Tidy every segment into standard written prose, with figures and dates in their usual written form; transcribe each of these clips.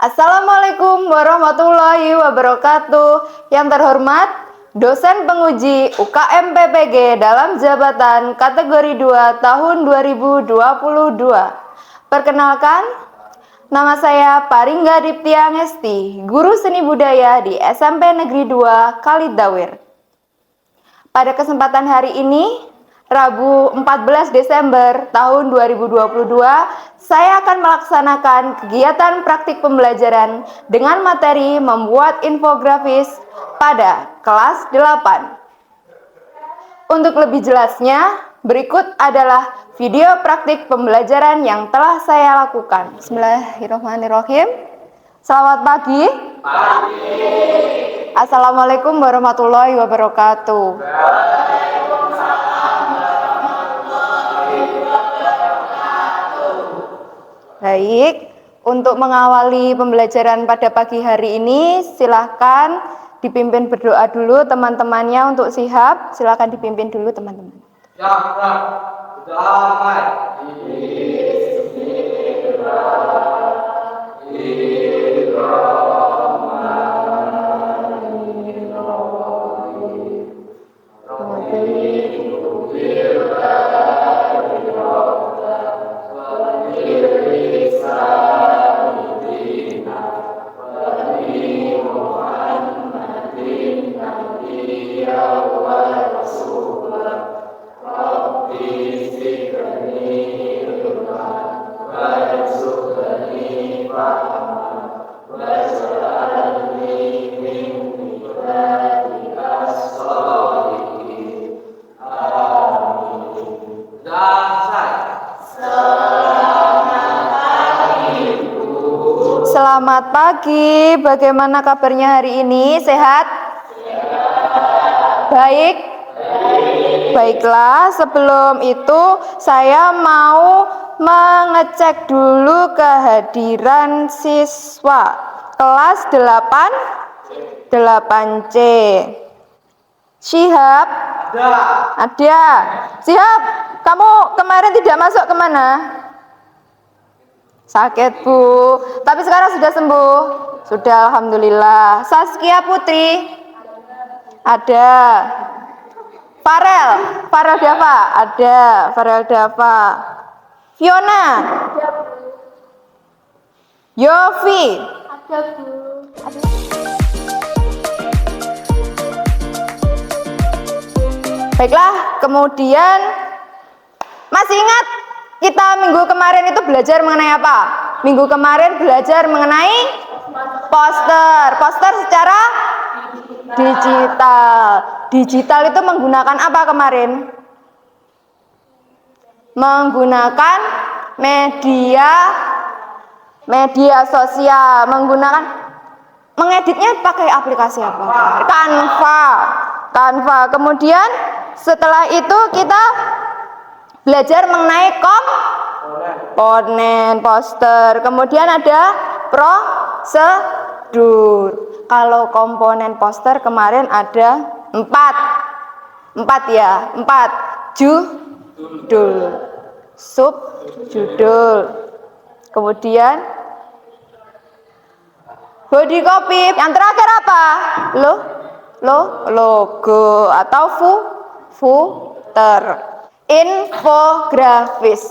Assalamualaikum warahmatullahi wabarakatuh. Yang terhormat, dosen penguji UKM PPG dalam jabatan kategori 2 tahun 2022. Perkenalkan, nama saya Paringga Diptia Ngesti, guru seni budaya di SMP Negeri 2 Kalidawir. Pada kesempatan hari ini, Rabu 14 Desember tahun 2022, saya akan melaksanakan kegiatan praktik pembelajaran dengan materi membuat infografis pada kelas 8. Untuk lebih jelasnya, berikut adalah video praktik pembelajaran yang telah saya lakukan. Bismillahirrahmanirrahim. Selamat pagi. Assalamualaikum warahmatullahi wabarakatuh. Baik, untuk mengawali pembelajaran pada pagi hari ini, silahkan dipimpin berdoa dulu teman-temannya untuk siap. Silahkan dipimpin dulu teman-teman. Selamat pagi, bagaimana kabarnya hari ini? Sehat? Baik? Baiklah, sebelum itu saya mau mengecek dulu kehadiran siswa kelas 8C. Syihab? Ada. Syihab, kamu kemarin tidak masuk kemana? Sakit, Bu. Tapi sekarang sudah sembuh. Sudah, alhamdulillah. Saskia Putri? Ada. Farel Dava? Ada. Farel Dava. Fiona? Yofi? Ada, Bu. Baiklah, kemudian masih ingat kita minggu kemarin itu belajar mengenai apa? Minggu kemarin belajar mengenai poster secara digital. Digital itu menggunakan apa kemarin? Menggunakan media sosial, mengeditnya pakai aplikasi apa? Canva. Kemudian setelah itu kita belajar mengenai komponen poster. Kemudian ada prosedur. Kalau komponen poster kemarin ada 4 ya. 4 judul, subjudul, kemudian body copy. Yang terakhir apa? Logo atau footer. Infografis.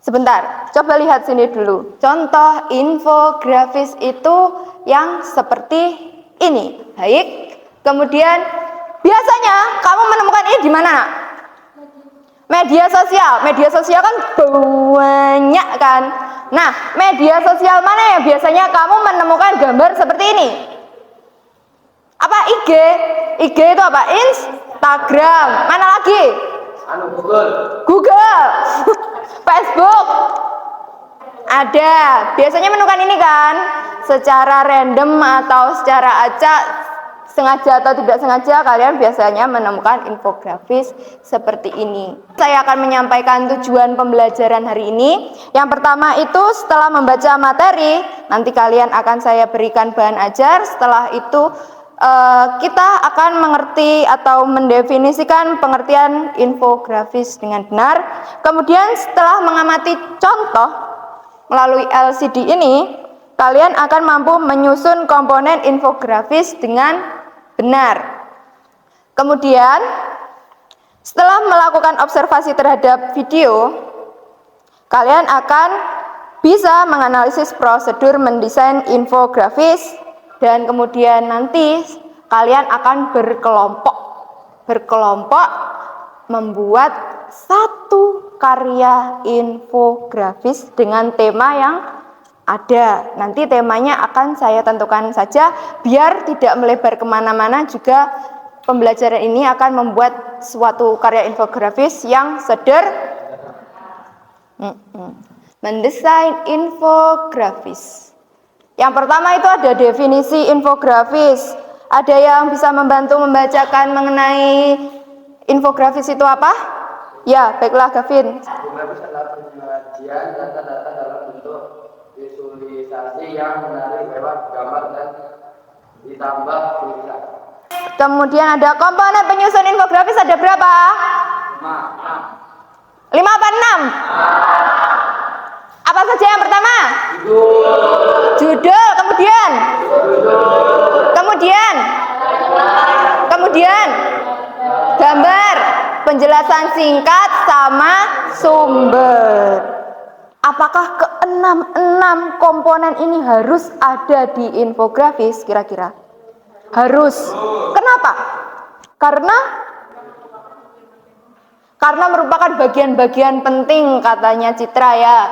Sebentar, coba lihat sini dulu. Contoh infografis itu yang seperti ini. Baik. Kemudian biasanya kamu menemukan ini di mana, Nak? Media sosial. Media sosial kan banyak kan. Nah, media sosial mana yang biasanya kamu menemukan gambar seperti ini? Apa? IG itu apa? Instagram. Mana lagi? Google. Facebook. Ada. Biasanya menemukan ini kan secara random atau secara acak, sengaja atau tidak sengaja kalian biasanya menemukan infografis seperti ini. Saya akan menyampaikan tujuan pembelajaran hari ini. Yang pertama itu setelah membaca materi, nanti kalian akan saya berikan bahan ajar. Setelah itu kita akan mengerti atau mendefinisikan pengertian infografis dengan benar. Kemudian setelah mengamati contoh melalui LCD ini, kalian akan mampu menyusun komponen infografis dengan benar. Kemudian, setelah melakukan observasi terhadap video, kalian akan bisa menganalisis prosedur mendesain infografis dan kemudian nanti kalian akan berkelompok membuat satu karya infografis dengan tema yang ada. Nanti temanya akan saya tentukan saja biar tidak melebar kemana-mana. Juga pembelajaran ini akan membuat suatu karya infografis yang mendesain infografis. Yang pertama itu ada definisi infografis. Ada yang bisa membantu membacakan mengenai infografis itu apa? Ya, baiklah Gavin. Infografis adalah penyajian data-data dalam bentuk visualisasi yang menarik lewat gambar dan ditambah tulisan. Kemudian ada komponen penyusun infografis ada berapa? 5 apa 6? Apa saja yang pertama? Judul, kemudian gambar, penjelasan singkat sama sumber. Apakah keenam komponen ini harus ada di infografis kira-kira? Harus. Kenapa? Karena merupakan bagian-bagian penting katanya Citra ya.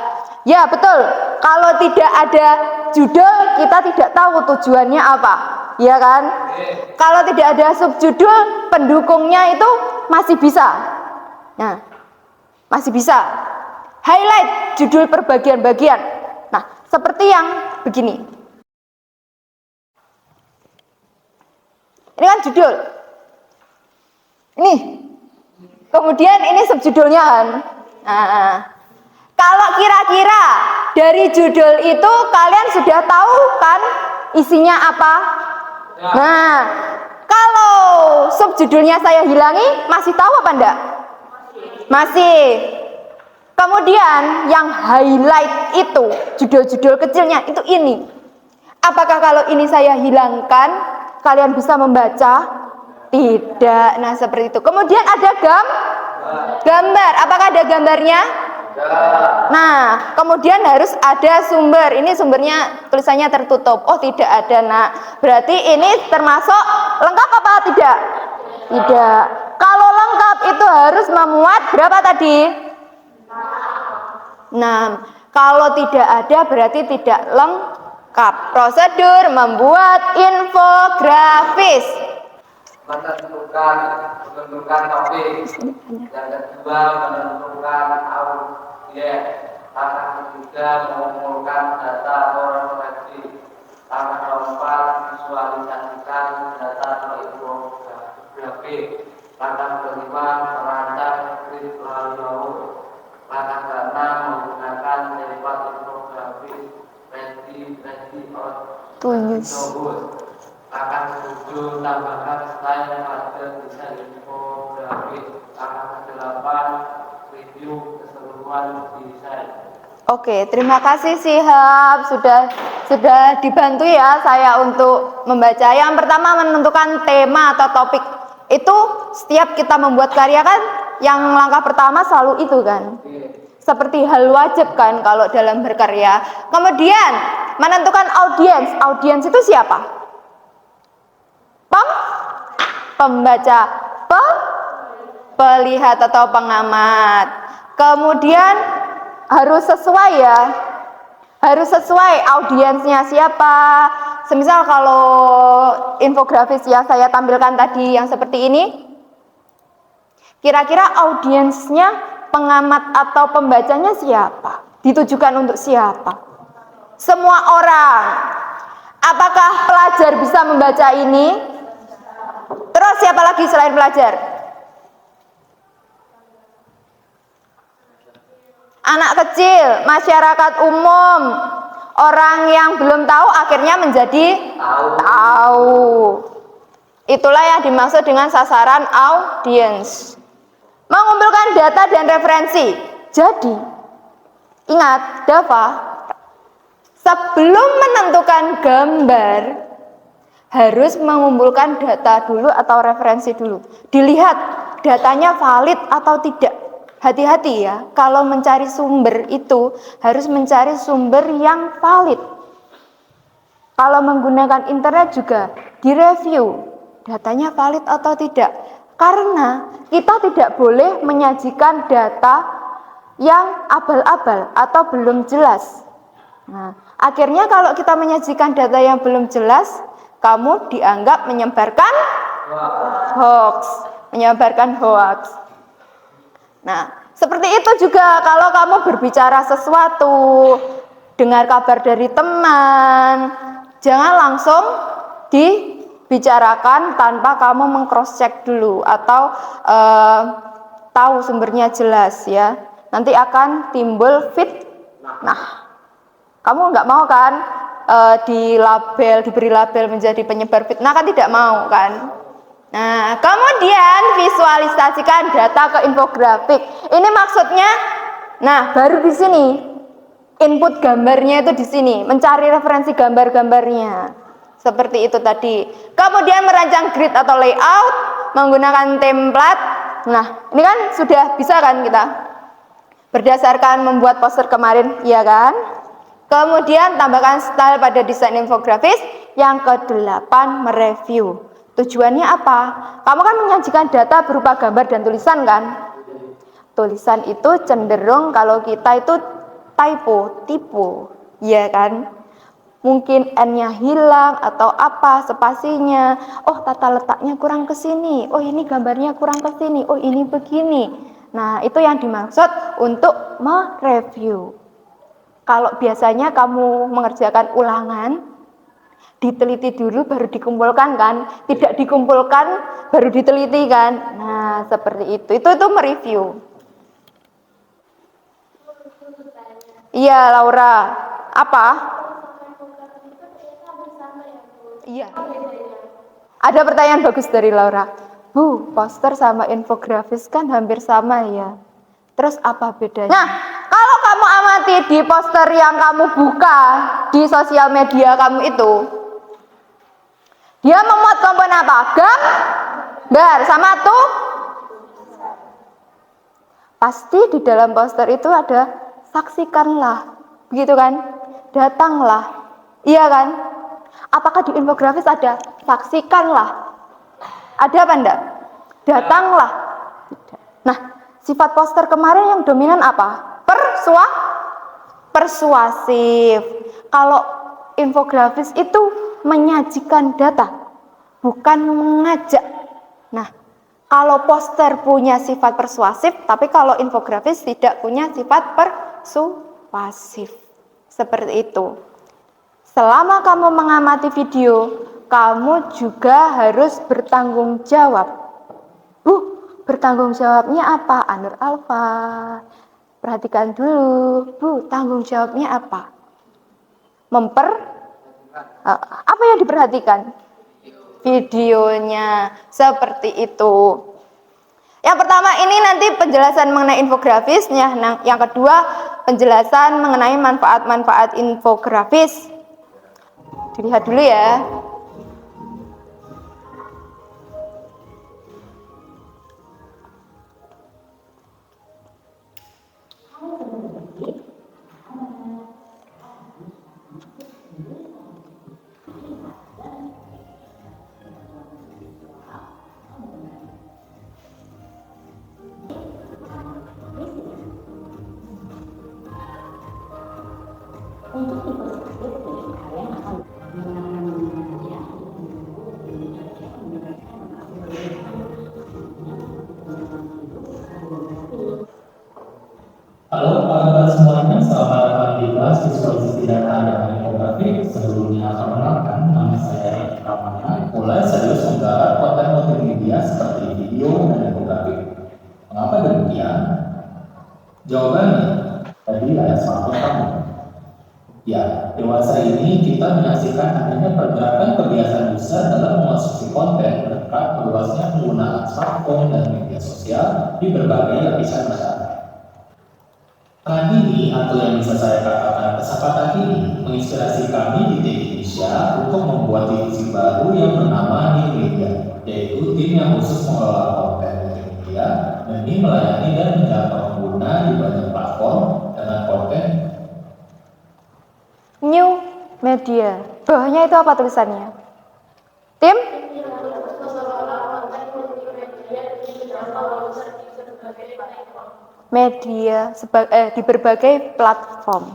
Ya betul, kalau tidak ada judul kita tidak tahu tujuannya apa, ya kan? Kalau tidak ada subjudul, pendukungnya itu masih bisa. Nah, masih bisa highlight judul per bagian-bagian. Nah, seperti yang begini. Ini kan judul. Ini. Kemudian ini subjudulnya kan. Nah, kalau kira-kira dari judul itu kalian sudah tahu kan isinya apa? Nah, kalau subjudulnya saya hilangi, masih tahu apa enggak? Masih. Kemudian yang highlight itu, judul-judul kecilnya itu ini. Apakah kalau ini saya hilangkan, kalian bisa membaca? Tidak. Nah, seperti itu. Kemudian ada gambar. Apakah ada gambarnya? Nah, kemudian harus ada sumber. Ini sumbernya tulisannya tertutup. Oh, tidak ada. Nah, berarti ini termasuk lengkap apa tidak? Tidak. Kalau lengkap itu harus memuat berapa tadi? 6. Kalau tidak ada berarti tidak lengkap. Prosedur membuat infografis. Menentukan topik. Yang kedua menentukan audiens. Langkah ketiga mengumpulkan data atau referensi. Langkah keempat visualisasikan data atau infografis. Langkah kelima merancang skrip layout. Langkah keenam menggunakan tempat infografis ready to use. Langkah ke-7 tambahkan slide pada desain infografis. Langkah ke-8 review keseluruhan desain. Oke, terima kasih Sihab sudah dibantu ya saya untuk membaca. Yang pertama menentukan tema atau topik. Itu setiap kita membuat karya kan yang langkah pertama selalu itu kan. Seperti hal wajib kan kalau dalam berkarya. Kemudian menentukan audiens. Audiens itu siapa? Pembaca, pelihat atau pengamat. Kemudian harus sesuai ya. Harus sesuai audiensnya siapa. Semisal kalau infografis yang saya tampilkan tadi yang seperti ini, kira-kira audiensnya pengamat atau pembacanya siapa? Ditujukan untuk siapa? Semua orang. Apakah pelajar bisa membaca ini? Terus siapa lagi selain pelajar? Anak kecil, masyarakat umum, orang yang belum tahu akhirnya menjadi tahu. Itulah yang dimaksud dengan sasaran audiens. Mengumpulkan data dan referensi. Jadi, ingat, Dava, sebelum menentukan gambar harus mengumpulkan data dulu atau referensi dulu. Dilihat datanya valid atau tidak. Hati-hati ya, kalau mencari sumber itu harus mencari sumber yang valid. Kalau menggunakan internet juga direview datanya valid atau tidak. Karena kita tidak boleh menyajikan data yang abal-abal atau belum jelas. Nah, akhirnya kalau kita menyajikan data yang belum jelas, kamu dianggap menyebarkan hoax. Nah, seperti itu juga kalau kamu berbicara sesuatu, dengar kabar dari teman, jangan langsung dibicarakan tanpa kamu meng-cross check dulu atau tahu sumbernya jelas ya. Nanti akan timbul fitnah. Kamu nggak mau kan diberi label menjadi penyebar fitnah, kan tidak mau kan? Nah, kemudian visualisasikan data ke infografik. Ini maksudnya, nah baru di sini input gambarnya itu di sini, mencari referensi gambar-gambarnya. Seperti itu tadi. Kemudian merancang grid atau layout menggunakan template. Nah, ini kan sudah bisa kan kita? Berdasarkan membuat poster kemarin, ya kan? Kemudian tambahkan style pada desain infografis. Yang ke-8, mereview. Tujuannya apa? Kamu kan menyajikan data berupa gambar dan tulisan kan? Tulisan itu cenderung kalau kita itu tipu, ya kan? Mungkin N-nya hilang atau apa, spasinya. Oh, tata letaknya kurang ke sini. Oh, ini gambarnya kurang ke sini. Oh, ini begini. Nah, itu yang dimaksud untuk mereview. Kalau biasanya kamu mengerjakan ulangan, diteliti dulu baru dikumpulkan kan? Tidak dikumpulkan baru diteliti kan? Nah, seperti itu. Itu mereview. Iya, Laura. Apa? Iya. Ada pertanyaan bagus dari Laura. Bu, poster sama infografis kan hampir sama ya. Terus apa bedanya? Nah, kalau kamu amati di poster yang kamu buka di sosial media kamu itu, dia memuat komponen apa? Gambar sama tuh. Pasti di dalam poster itu ada saksikanlah, begitu kan? Datanglah, iya kan? Apakah di infografis ada saksikanlah? Ada apa enggak? Datanglah. Nah, sifat poster kemarin yang dominan apa? Persuasif. Kalau infografis itu menyajikan data, bukan mengajak. Nah, kalau poster punya sifat persuasif, tapi kalau infografis tidak punya sifat persuasif. Seperti itu. Selama kamu mengamati video, kamu juga harus bertanggung jawab. Bertanggung jawabnya apa? Anur Alfa. Perhatikan dulu, Bu, tanggung jawabnya apa? Apa yang diperhatikan? Videonya, seperti itu. Yang pertama ini nanti penjelasan mengenai infografisnya. Nah, yang kedua penjelasan mengenai manfaat-manfaat infografis. Dilihat dulu ya. Halo kawan-kawan semuanya, selamat datang di kelas visualisasi data dan infografik. Sebelumnya perkenalkan, nama saya Edi Pramana. Mulai serius menggarap konten multimedia seperti video dan infografik. Mengapa demikian? Jawabannya tadi layar smartphone kamu. Ya, dewasa ini kita menyaksikan adanya pergerakan kebiasaan besar dalam mengonsumsi konten berkat meluasnya penggunaan smartphone dan media sosial di berbagai lapisan masyarakat. Tadi ini, atau yang bisa saya katakan kesempatan ini, menginspirasi kami di Tim Indonesia untuk membuat divisi baru yang bernama New Media, yaitu tim yang khusus mengelola konten multimedia demi melayani dan menjangkau pengguna di banyak platform dengan konten New Media. Bawahnya itu apa tulisannya? Tim? Media di berbagai platform.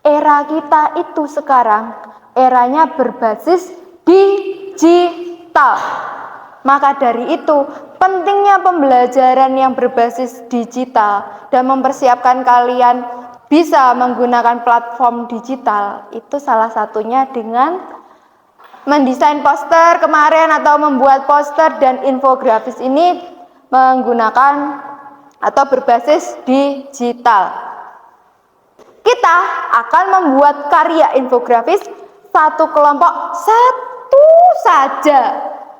Era kita itu sekarang eranya berbasis digital. Maka dari itu pentingnya pembelajaran yang berbasis digital dan mempersiapkan kalian bisa menggunakan platform digital itu salah satunya dengan mendesain poster kemarin atau membuat poster dan infografis ini menggunakan atau berbasis digital. Kita akan membuat karya infografis satu kelompok satu saja.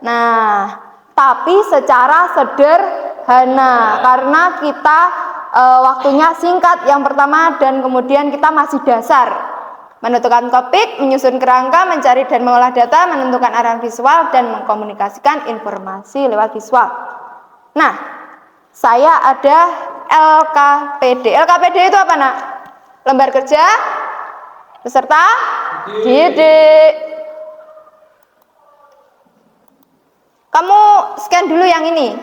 Nah, tapi secara sederhana karena kita waktunya singkat yang pertama dan kemudian kita masih dasar. Menentukan topik, menyusun kerangka, mencari dan mengolah data, menentukan arah visual dan mengkomunikasikan informasi lewat visual. Nah, saya ada LKPD. LKPD itu apa, Nak? Lembar kerja beserta didik. Kamu scan dulu yang ini.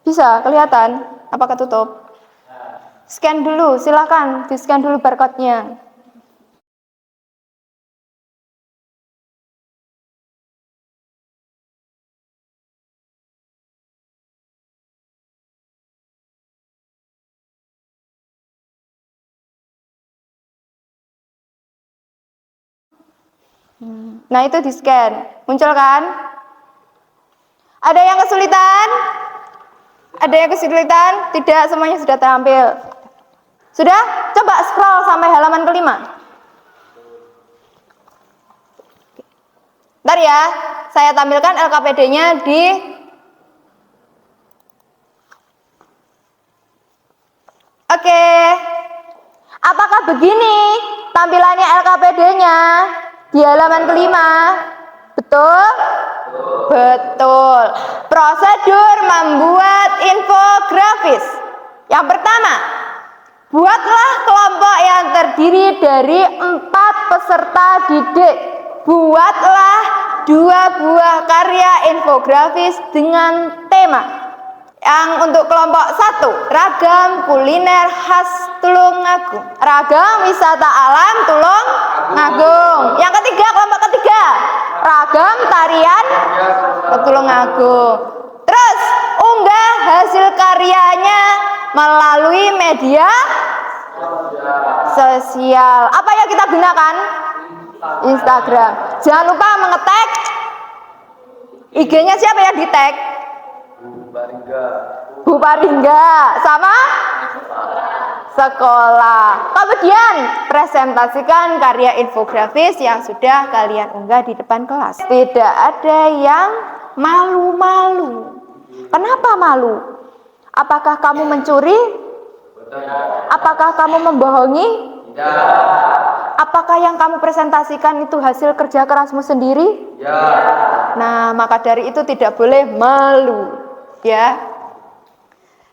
Bisa kelihatan? Apakah tutup? Scan dulu, silakan di-scan dulu barcode-nya. Nah, itu di-scan. Muncul kan? Ada yang kesulitan? Ada yang kesulitan? Tidak, semuanya sudah tampil. Sudah? Coba scroll sampai halaman kelima. Bentar ya, saya tampilkan LKPD-nya di Oke. Apakah begini tampilannya LKPD-nya di halaman kelima? Betul? Betul. Prosedur membuat infografis. Yang pertama, buatlah kelompok yang terdiri dari 4 peserta didik. Buatlah 2 buah karya infografis dengan tema. Yang untuk kelompok 1, ragam kuliner khas Tulungagung. Ragam wisata alam Tulungagung. Yang ketiga, kelompok ketiga, ragam tarian Tulungagung. Terus unggah hasil karyanya melalui media sosial. Apa yang kita gunakan? Instagram. Jangan lupa mengetek IG-nya siapa yang di-tag? Bu Paringga sama sekolah. Kemudian presentasikan karya infografis yang sudah kalian unggah di depan kelas. Tidak ada yang malu-malu. Kenapa malu? Apakah kamu mencuri? Apakah kamu membohongi? Apakah yang kamu presentasikan itu hasil kerja kerasmu sendiri? Nah, maka dari itu tidak boleh malu. Ya.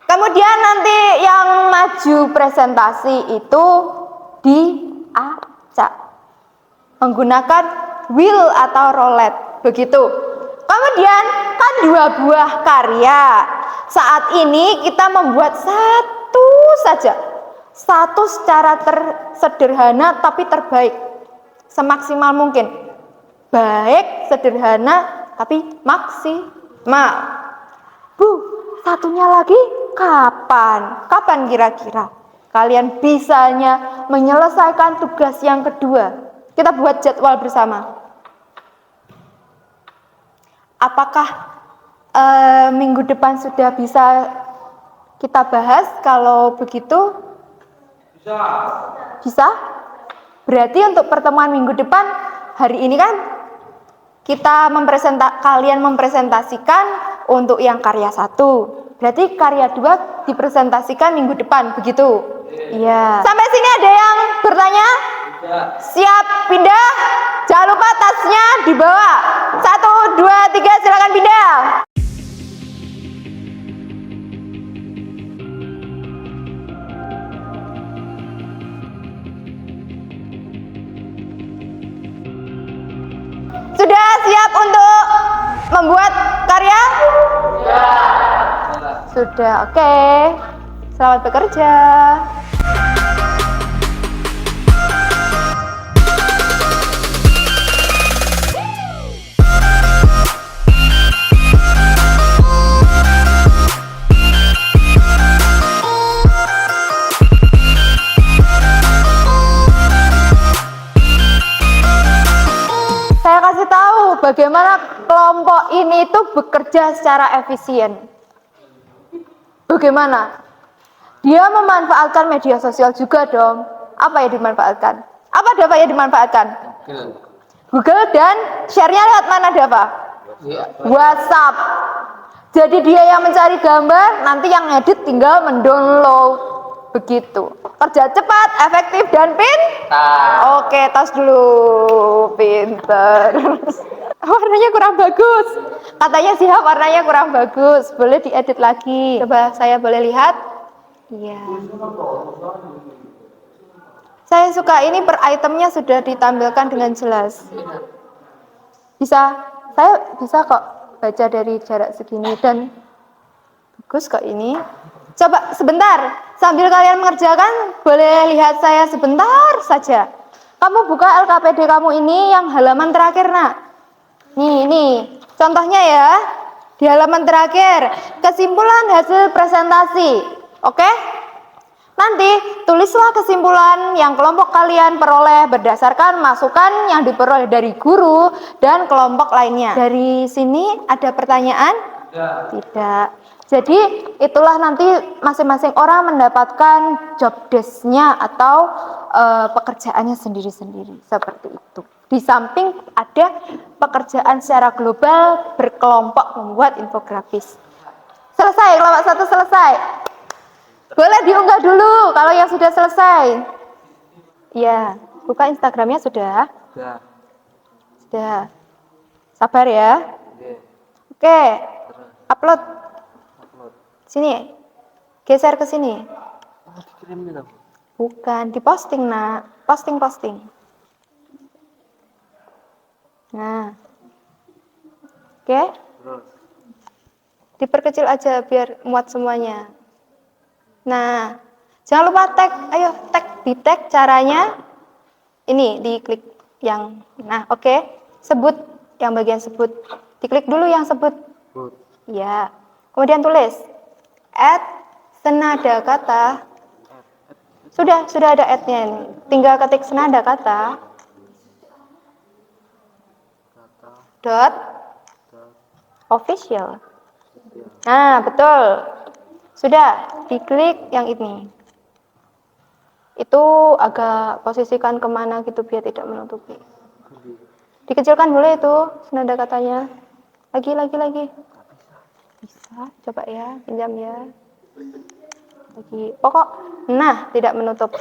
Kemudian nanti yang maju presentasi itu diacak menggunakan wheel atau roulette, begitu. Kemudian kan 2 buah karya. Saat ini kita membuat satu saja. Satu secara sederhana tapi terbaik. Semaksimal mungkin. Baik, sederhana tapi maksimal. Bu, satunya lagi kapan? Kapan kira-kira kalian bisanya menyelesaikan tugas yang kedua? Kita buat jadwal bersama. Apakah minggu depan sudah bisa kita bahas? Kalau begitu bisa? Berarti untuk pertemuan minggu depan, hari ini kan kita kalian mempresentasikan untuk yang karya 1. Berarti karya 2 dipresentasikan minggu depan, begitu? Iya. Sampai sini ada yang bertanya? Siap pindah? Jangan lupa tasnya dibawa. 1, 2, 3, silakan pindah. Sudah siap untuk membuat karya? Sudah, oke. Selamat bekerja. Saya kasih tahu bagaimana kelompok ini itu bekerja secara efisien. Bagaimana? Dia memanfaatkan media sosial juga dong. Apa yang dimanfaatkan? Apa Dava yang dimanfaatkan? Google dan share-nya lewat mana Dava? WhatsApp. Jadi dia yang mencari gambar, nanti yang edit tinggal mendownload. Begitu. Kerja cepat, efektif, dan pintar. Oke, tos dulu. Pinter. Warnanya kurang bagus. Katanya siap, warnanya kurang bagus. Boleh diedit lagi. Coba saya boleh lihat? Iya. Saya suka ini per itemnya sudah ditampilkan dengan jelas. Bisa? Saya bisa kok baca dari jarak segini dan bagus kok ini. Coba sebentar, sambil kalian mengerjakan, boleh lihat saya sebentar saja. Kamu buka LKPD kamu ini yang halaman terakhir, nak. Nih, contohnya ya. Di halaman terakhir, kesimpulan hasil presentasi. Oke? Nanti, tulislah kesimpulan yang kelompok kalian peroleh berdasarkan masukan yang diperoleh dari guru dan kelompok lainnya. Dari sini ada pertanyaan? Tidak. Jadi itulah nanti masing-masing orang mendapatkan job desk-nya atau pekerjaannya sendiri-sendiri seperti itu. Di samping ada pekerjaan secara global berkelompok membuat infografis. Selesai, kelompok 1 selesai. Boleh diunggah dulu kalau yang sudah selesai. Iya, buka Instagramnya sudah? Sudah. Sabar ya. Oke, upload. Sini, geser ke sini. Bukan, diposting nak. Posting. Nah, oke. Diperkecil aja biar muat semuanya. Nah, jangan lupa tag. Ayo, di tag caranya. Ini, diklik yang. Nah, oke. Sebut yang bagian sebut. Diklik dulu yang sebut. Ya. Kemudian tulis. Senada kata. Sudah ada @-nya ini. Tinggal ketik senada kata. .official. Nah, betul. Sudah, diklik yang ini. Itu agak posisikan kemana gitu biar tidak menutupi. Dikecilkan boleh itu senada katanya. Lagi. Bisa, coba ya, pinjam ya. Lagi, pokok, nah, tidak menutup.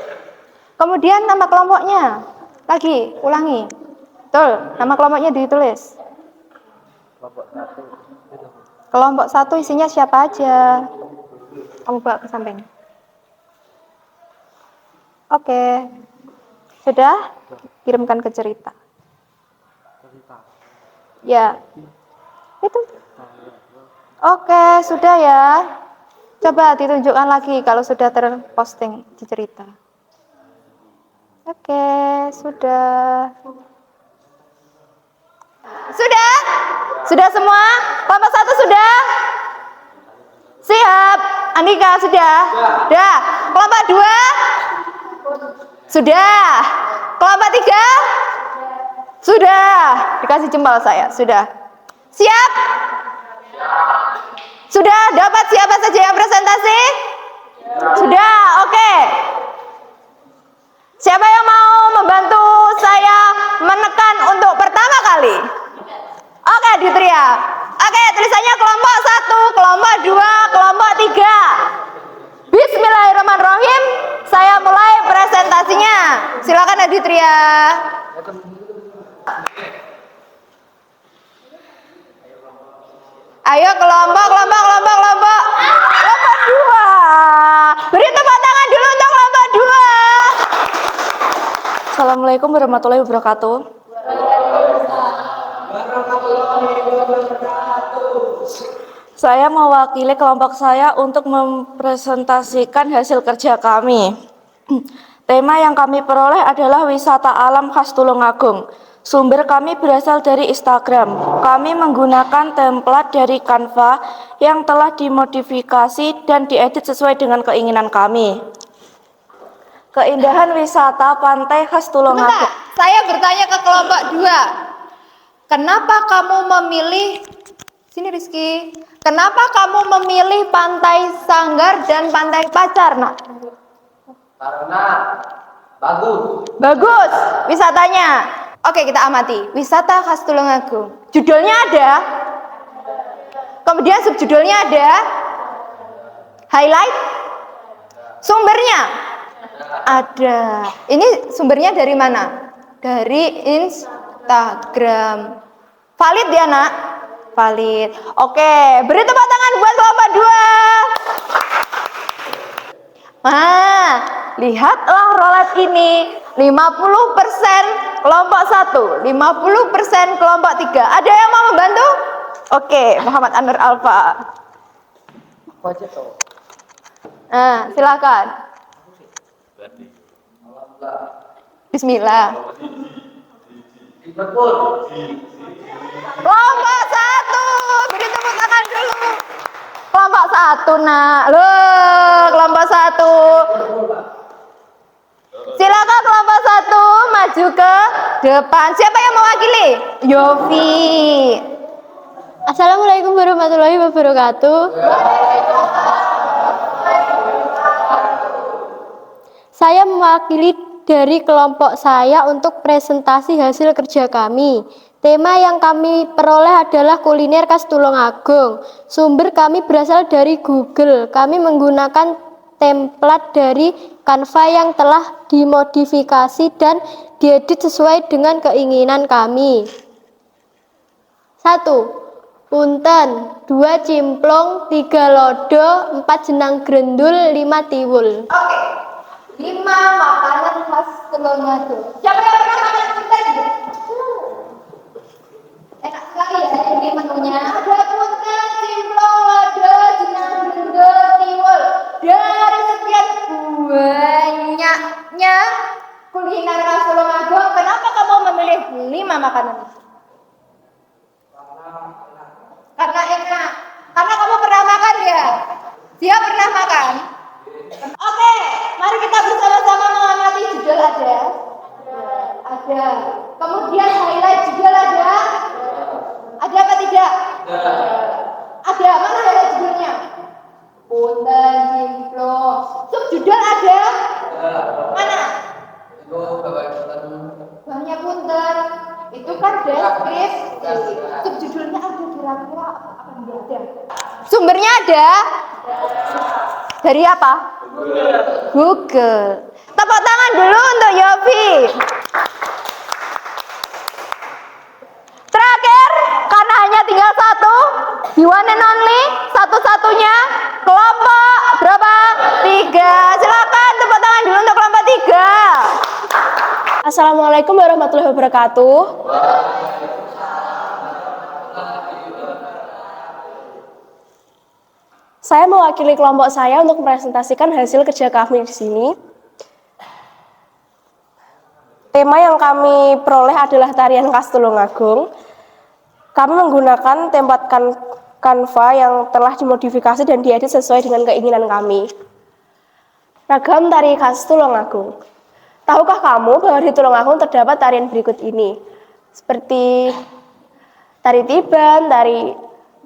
Kemudian nama kelompoknya. Lagi, ulangi. Betul, nama kelompoknya ditulis. Kelompok 1 isinya siapa aja? Kamu bawa ke samping. Oke. Sudah? Kirimkan ke cerita. Ya. Itu. Oke, sudah ya. Coba ditunjukkan lagi kalau sudah terposting di cerita. Oke, sudah. Sudah semua? Kelompok 1 sudah? Siap. Andika sudah? Sudah. Kelompok 2? Sudah. Kelompok 3? Sudah. Dikasih jempol saya. Sudah. Siap? Sudah dapat siapa saja yang presentasi? Sudah, oke. Siapa yang mau membantu saya menekan untuk pertama kali? Oke, diteriak. Oke, tulisannya kelompok 1, kelompok 2, kelompok 3. Fitria. Ayo kelompok. Kelompok 2. Beri tepuk tangan dulu untuk kelompok 2. Assalamualaikum warahmatullahi wabarakatuh. Saya mewakili kelompok saya untuk mempresentasikan hasil kerja kami. Tema yang kami peroleh adalah wisata alam khas Tulungagung. Sumber kami berasal dari Instagram. Kami menggunakan template dari Canva yang telah dimodifikasi dan diedit sesuai dengan keinginan kami. Keindahan wisata pantai khas Tulungagung. Saya bertanya ke kelompok 2. Kenapa kamu memilih Sini Rizky. Kenapa kamu memilih Pantai Sanggar dan Pantai Pacar, Nak? Karena bagus. Bagus wisatanya. Oke, kita amati. Wisata khas Tulungagung. Judulnya ada. Kemudian subjudulnya ada. Highlight. Sumbernya ada. Ini sumbernya dari mana? Dari Instagram. Valid ya, Nak? Valid. Oke, beri tepuk tangan buat kelompok 2. Nah, lihatlah rolet ini. 50% kelompok 1, 50% kelompok 3. Ada yang mau membantu? Oke, Muhammad Anwar Alfa. Nah, silakan. Bismillah. Kelompok 1, beri tepuk tangan dulu. Kelompok 1, Nak. Loh, kelompok 1. Silakan kelompok 1 maju ke depan. Siapa yang mewakili? Yofi. Assalamualaikum warahmatullahi wabarakatuh. Saya mewakili dari kelompok saya untuk presentasi hasil kerja kami. Tema yang kami peroleh adalah kuliner khas Tulungagung. Sumber kami berasal dari Google. Kami menggunakan template dari Canva yang telah dimodifikasi dan diedit sesuai dengan keinginan kami. 1. Punten, 2 cimplung, 3 lodo, 4 jenang grendul, 5 tiwul. Oke. 5 makanan khas Tulungagung. Siapa yang pernah makan punten? Enak sekali ya ini menunya. Ada punten, cimplung, lodo, jenang grendul, tiwul. Dari sekian banyaknya kuliner khas Tulungagung, kenapa kamu memilih 5 makanan? Karena enak. Karena kamu pernah makan ya? Dia pernah makan? Oke, mari kita bersama-sama mengamati judul ada. Ada. Kemudian highlight judul ada. Ada apa tidak? Ada. Mana highlight judulnya? Punten, cimplung. Subjudul ada? Mana? Itu Banyak punten. Itu kan deskripsi. Subjudulnya ada, kira-kira akan ada. Sumbernya ada? Dari apa? Google. Tepuk tangan dulu untuk Yofi. Terakhir, karena hanya tinggal 1, the one and only, satu-satunya, kelompok berapa? 3. Silakan tepuk tangan dulu untuk kelompok 3. Assalamualaikum warahmatullahi wabarakatuh. Saya mewakili kelompok saya untuk mempresentasikan hasil kerja kami di sini. Tema yang kami peroleh adalah tarian khas Tulungagung. Kami menggunakan template Canva yang telah dimodifikasi dan diedit sesuai dengan keinginan kami. Ragam tari khas Tulungagung. Tahukah kamu bahwa di Tulungagung terdapat tarian berikut ini? Seperti tari tiban, tari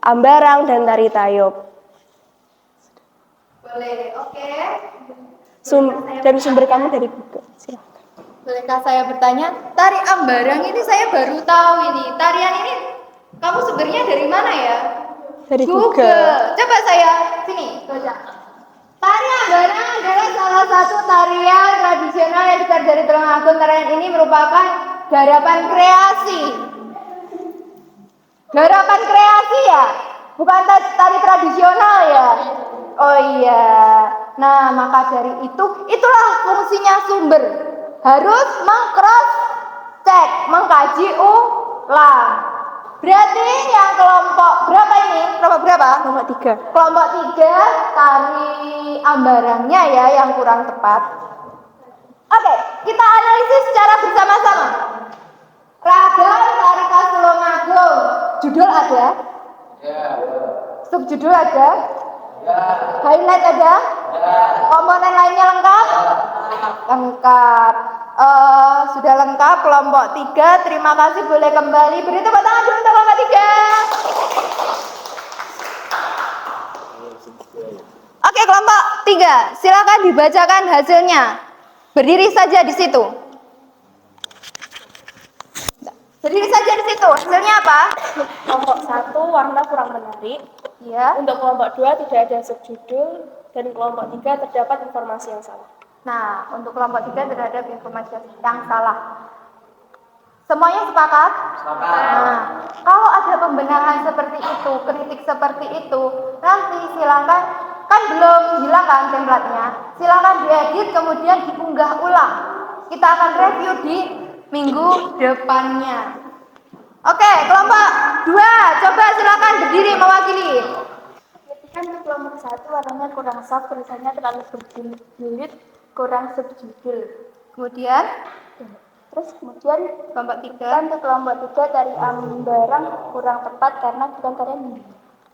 ambarang, dan tari tayub. Boleh, oke. Dan sumber kami dari Google. Silakan. Bolehkah saya bertanya, tari ambarang ini saya baru tahu ini. Tarian ini kamu sumbernya dari mana ya? Dari Google. Coba saya sini baca. Tari ambarang adalah salah satu tarian tradisional tradisional yang digelar dari Tulungagung, tarian ini merupakan garapan kreasi. Garapan kreasi ya? Bukan tari tradisional ya? Oh iya. Nah, maka dari itu, itulah fungsinya sumber. Harus meng-cross check, mengkaji ulang. Berarti yang kelompok berapa ini? Kelompok berapa? Kelompok 3. Kelompok 3 tari ambarannya ya yang kurang tepat. Oke, kita analisis secara bersama-sama. Ragam tari khas Tulungagung. Judul ada? Ya. Subjudul ada? Ya. Highlight ada? Ya. Komponen lainnya lengkap? Lengkap. Sudah lengkap kelompok 3. Terima kasih, boleh kembali. Beri tepuk tangan dulu untuk kelompok 3. Oke, kelompok 3. Silakan dibacakan hasilnya. Berdiri saja di situ. Berdiri saja di situ. Hasilnya apa? Kelompok 1 warna kurang menarik. Ya. Untuk kelompok 2 tidak ada subjudul dan kelompok 3 terdapat informasi yang salah. Nah, untuk kelompok 3 terhadap informasi yang salah. Semuanya sepakat? Sepakat. Nah, kalau ada pembenahan seperti itu, kritik seperti itu, nanti silakan, kan belum hilang kan template-nya, silakan diedit kemudian diunggah ulang. Kita akan review di minggu depannya. Oke, kelompok 2, coba silakan berdiri mewakili. Kritikan untuk kelompok 1 warnanya kurang soft, tulisannya terlalu berjilid, kurang subjudul. Kemudian Kemudian kelompok 3. kritikan untuk kelompok 3 tari ambarang kurang tepat karena bukan tarian ini.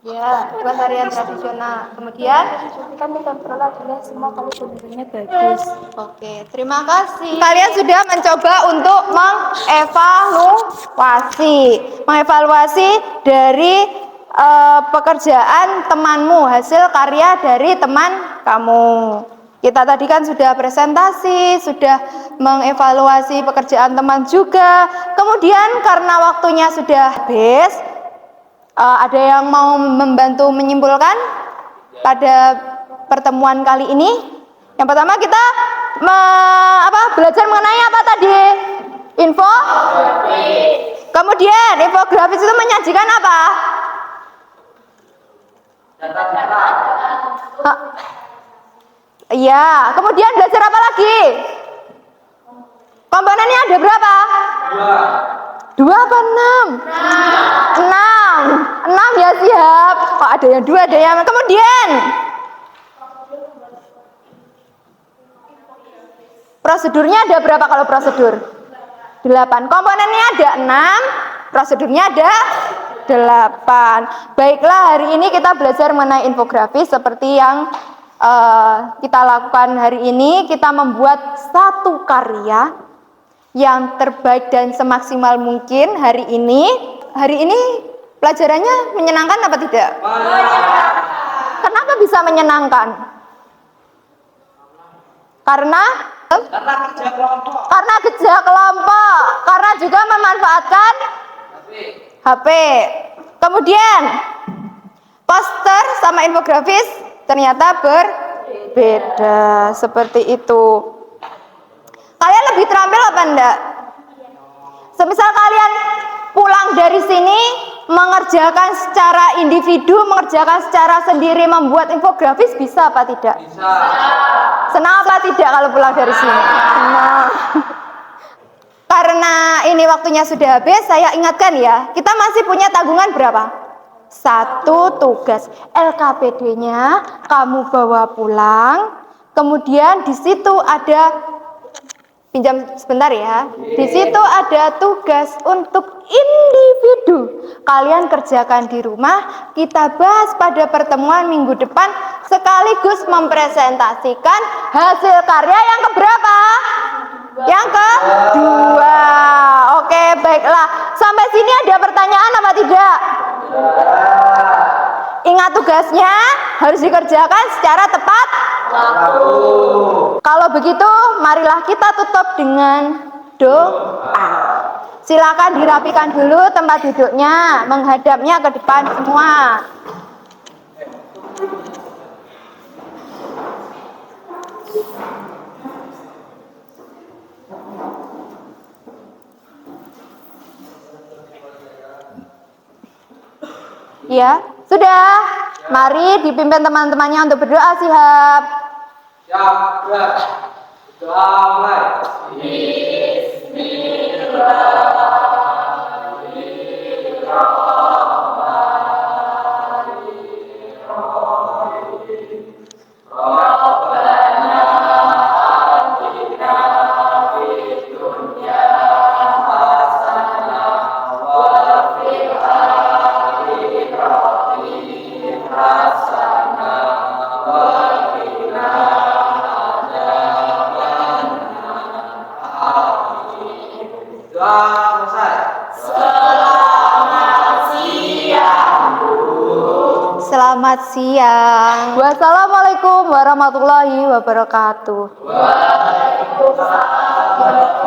Ya, bukan tarian tradisional. Kemudian Kritikan di kontrol adalah semua kali sebenarnya bagus. oke, terima kasih. Kalian sudah mencoba untuk mengevaluasi dari pekerjaan temanmu, hasil karya dari teman kamu. Kita tadi kan sudah presentasi, sudah mengevaluasi pekerjaan teman juga. Kemudian karena waktunya sudah habis, ada yang mau membantu menyimpulkan pada pertemuan kali ini? Yang pertama kita belajar mengenai apa tadi? Kemudian infografis itu menyajikan apa? Data-data. Iya, kemudian belajar apa lagi? Komponennya ada berapa? 2 apa 6? 6 ya, siap. Kok ada yang 2, ada yang kemudian prosedurnya ada berapa kalau prosedur? 8. Komponennya ada 6, prosedurnya ada 8. Baiklah, hari ini kita belajar mengenai infografis seperti yang kita lakukan hari ini. Kita membuat satu karya yang terbaik dan semaksimal mungkin hari ini. Hari ini pelajarannya menyenangkan apa tidak? Kenapa bisa menyenangkan? Karena kerja kelompok, karena juga memanfaatkan HP. Kemudian poster sama infografis ternyata berbeda, seperti itu. Kalian lebih terampil apa enggak? Semisal kalian pulang dari sini mengerjakan secara individu, mengerjakan secara sendiri, membuat infografis, bisa apa tidak? Bisa. Senang apa tidak kalau pulang dari sini? Senang. Karena ini waktunya sudah habis, saya ingatkan ya, kita masih punya tanggungan berapa? 1 tugas. LKPD-nya kamu bawa pulang, kemudian di situ ada, pinjam sebentar ya, di situ ada tugas untuk individu. Kalian kerjakan di rumah, kita bahas pada pertemuan minggu depan, sekaligus mempresentasikan hasil karya yang keberapa? Yang kedua. Oke, baiklah. Sampai sini ada pertanyaan apa tidak? Ingat tugasnya harus dikerjakan secara tepat waktu. Kalau begitu, marilah kita tutup dengan doa. Silakan dirapikan dulu tempat duduknya, menghadapnya ke depan semua. Ya, sudah. Mari dipimpin teman-temannya untuk berdoa, Sihab. Siap, sudah. Doa mulai. Doa selesai. Selamat siang. Wassalamualaikum warahmatullahi wabarakatuh. Waalaikumsalam.